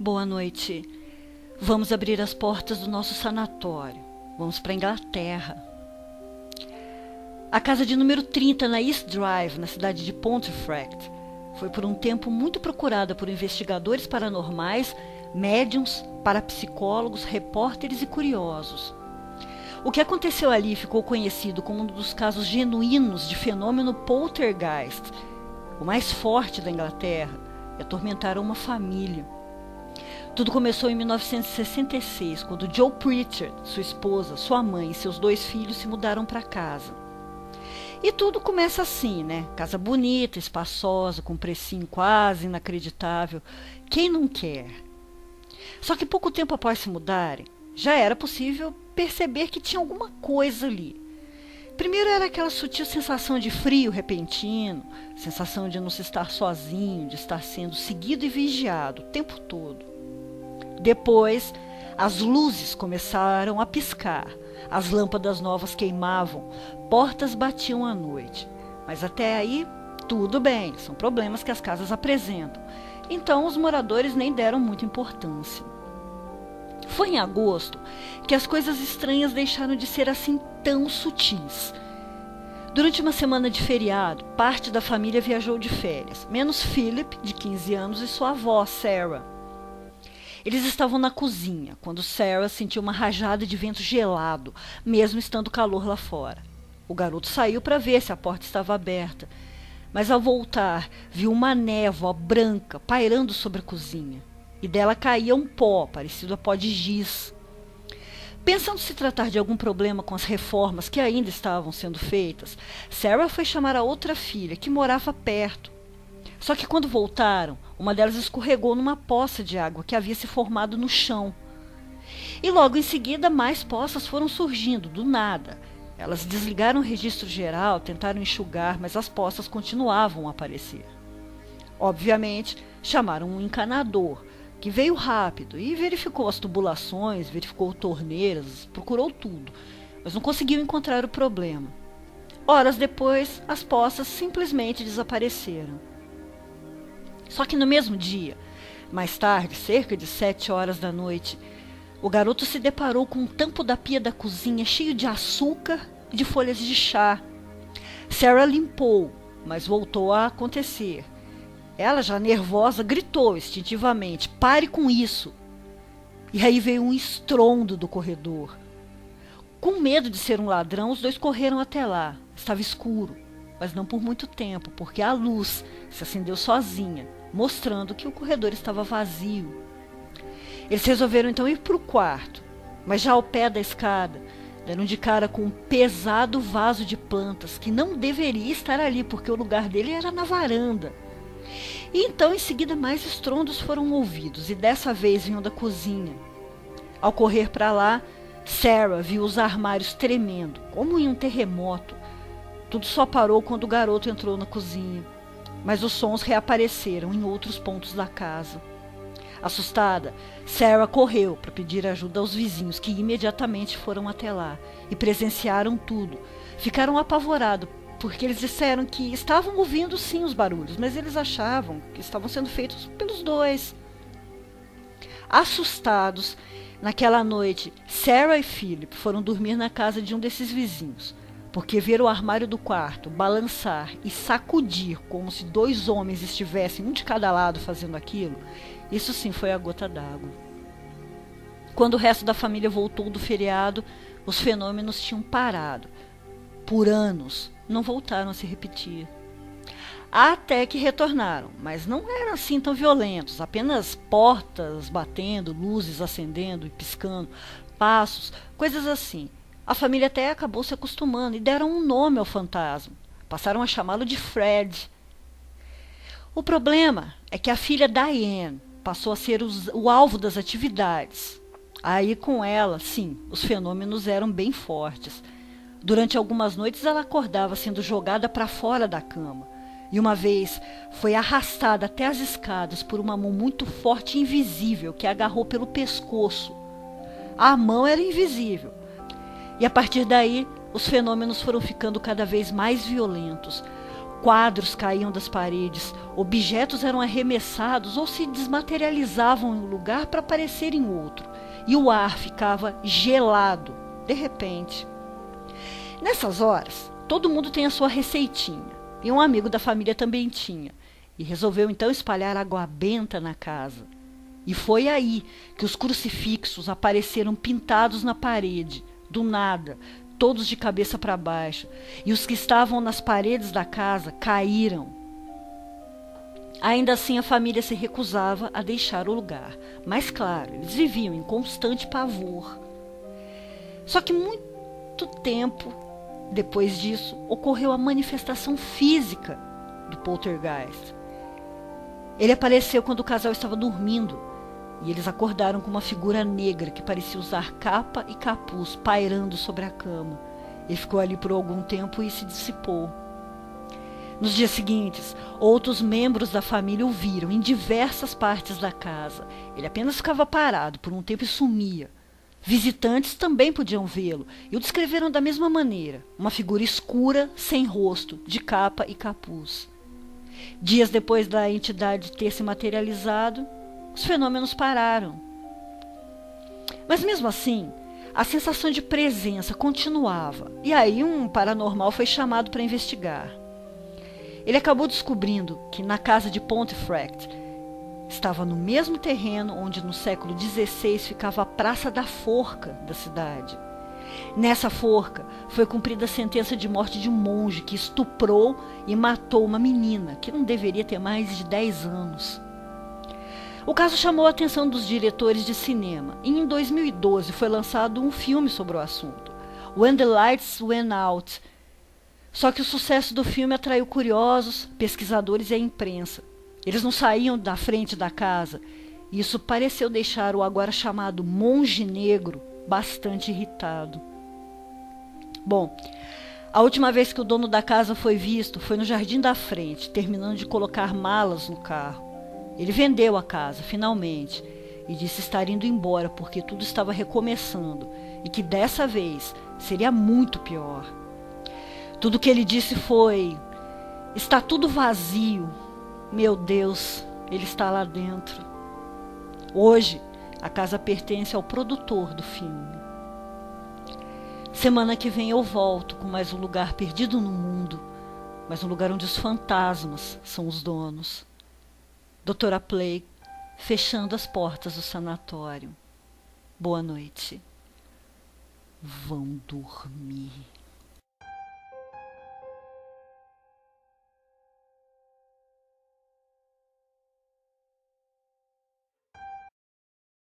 Boa noite. Vamos abrir as portas do nosso sanatório. Vamos para a Inglaterra. A casa de número 30 na East Drive, na cidade de Pontefract, foi por um tempo muito procurada por investigadores paranormais, médiums, parapsicólogos, repórteres e curiosos. O que aconteceu ali ficou conhecido como um dos casos genuínos de fenômeno poltergeist, o mais forte da Inglaterra, e atormentaram uma família. Tudo começou em 1966, quando Joe Pritchard, sua esposa, sua mãe e seus 2 filhos se mudaram para casa. E tudo começa assim, né? Casa bonita, espaçosa, com um precinho quase inacreditável. Quem não quer? Só que pouco tempo após se mudarem, já era possível perceber que tinha alguma coisa ali. Primeiro era aquela sutil sensação de frio repentino, sensação de não se estar sozinho, de estar sendo seguido e vigiado o tempo todo. Depois, as luzes começaram a piscar, as lâmpadas novas queimavam, portas batiam à noite. Mas até aí, tudo bem, são problemas que as casas apresentam. Então, os moradores nem deram muita importância. Foi em agosto que as coisas estranhas deixaram de ser assim tão sutis. Durante uma semana de feriado, parte da família viajou de férias, menos Philip, de 15 anos, e sua avó, Sarah. Eles estavam na cozinha, quando Sarah sentiu uma rajada de vento gelado, mesmo estando calor lá fora. O garoto saiu para ver se a porta estava aberta, mas ao voltar, viu uma névoa branca pairando sobre a cozinha, e dela caía um pó, parecido a pó de giz. Pensando se tratar de algum problema com as reformas que ainda estavam sendo feitas, Sarah foi chamar a outra filha, que morava perto. Só que quando voltaram, uma delas escorregou numa poça de água que havia se formado no chão. E logo em seguida mais poças foram surgindo, do nada. Elas desligaram o registro geral, tentaram enxugar, mas as poças continuavam a aparecer. Obviamente, chamaram um encanador, que veio rápido e verificou as tubulações, verificou torneiras, procurou tudo, mas não conseguiu encontrar o problema. Horas depois, as poças simplesmente desapareceram. Só que no mesmo dia, mais tarde, cerca de 7 horas da noite, o garoto se deparou com um tampo da pia da cozinha cheio de açúcar e de folhas de chá. Sarah limpou, mas voltou a acontecer. Ela, já nervosa, gritou instintivamente: "Pare com isso!" E aí veio um estrondo do corredor. Com medo de ser um ladrão, os 2 correram até lá. Estava escuro, mas não por muito tempo, porque a luz se acendeu sozinha, mostrando que o corredor estava vazio. Eles resolveram então ir para o quarto, mas já ao pé da escada, deram de cara com um pesado vaso de plantas que não deveria estar ali, porque o lugar dele era na varanda. E então, em seguida, mais estrondos foram ouvidos, e dessa vez vinham da cozinha. Ao correr para lá, Sarah viu os armários tremendo, como em um terremoto. Tudo só parou quando o garoto entrou na cozinha, mas os sons reapareceram em outros pontos da casa. Assustada, Sarah correu para pedir ajuda aos vizinhos, que imediatamente foram até lá e presenciaram tudo. Ficaram apavorados, porque eles disseram que estavam ouvindo sim os barulhos, mas eles achavam que estavam sendo feitos pelos 2. Assustados, naquela noite, Sarah e Philip foram dormir na casa de um desses vizinhos, porque ver o armário do quarto balançar e sacudir como se 2 homens estivessem um de cada lado fazendo aquilo, isso sim foi a gota d'água. Quando o resto da família voltou do feriado, os fenômenos tinham parado. Por anos, não voltaram a se repetir. Até que retornaram, mas não eram assim tão violentos, apenas portas batendo, luzes acendendo e piscando, passos, coisas assim. A família até acabou se acostumando e deram um nome ao fantasma. Passaram a chamá-lo de Fred. O problema é que a filha Diane passou a ser o alvo das atividades. Aí com ela, sim, os fenômenos eram bem fortes. Durante algumas noites ela acordava sendo jogada para fora da cama. E uma vez foi arrastada até as escadas por uma mão muito forte e invisível que a agarrou pelo pescoço. A mão era invisível. E a partir daí, os fenômenos foram ficando cada vez mais violentos. Quadros caíam das paredes, objetos eram arremessados ou se desmaterializavam em um lugar para aparecer em outro, e o ar ficava gelado, de repente. Nessas horas, todo mundo tem a sua receitinha, e um amigo da família também tinha, e resolveu então espalhar água benta na casa. E foi aí que os crucifixos apareceram pintados na parede, do nada, todos de cabeça para baixo, e os que estavam nas paredes da casa caíram. Ainda assim, a família se recusava a deixar o lugar, mas claro, eles viviam em constante pavor. Só que muito tempo depois disso, ocorreu a manifestação física do poltergeist. Ele apareceu quando o casal estava dormindo, e eles acordaram com uma figura negra que parecia usar capa e capuz pairando sobre a cama. Ele ficou ali por algum tempo e se dissipou. Nos dias seguintes, outros membros da família o viram em diversas partes da casa. Ele apenas ficava parado por um tempo e sumia. Visitantes também podiam vê-lo e o descreveram da mesma maneira, uma figura escura, sem rosto, de capa e capuz. Dias depois da entidade ter se materializado, os fenômenos pararam. Mas mesmo assim, a sensação de presença continuava, e aí um paranormal foi chamado para investigar. Ele acabou descobrindo que na casa de Pontefract estava no mesmo terreno onde no século XVI ficava a Praça da Forca da cidade. Nessa forca foi cumprida a sentença de morte de um monge que estuprou e matou uma menina que não deveria ter mais de 10 anos. O caso chamou a atenção dos diretores de cinema e em 2012 foi lançado um filme sobre o assunto, When the Lights Went Out. Só que o sucesso do filme atraiu curiosos, pesquisadores e a imprensa. Eles não saíam da frente da casa. Isso pareceu deixar o agora chamado monge negro bastante irritado. Bom, a última vez que o dono da casa foi visto foi no jardim da frente, terminando de colocar malas no carro. Ele vendeu a casa, finalmente, e disse estar indo embora porque tudo estava recomeçando e que dessa vez seria muito pior. Tudo que ele disse foi: está tudo vazio. Meu Deus, ele está lá dentro. Hoje, a casa pertence ao produtor do filme. Semana que vem eu volto com mais um lugar perdido no mundo, mas um lugar onde os fantasmas são os donos. Doutora Play, fechando as portas do sanatório. Boa noite. Vão dormir.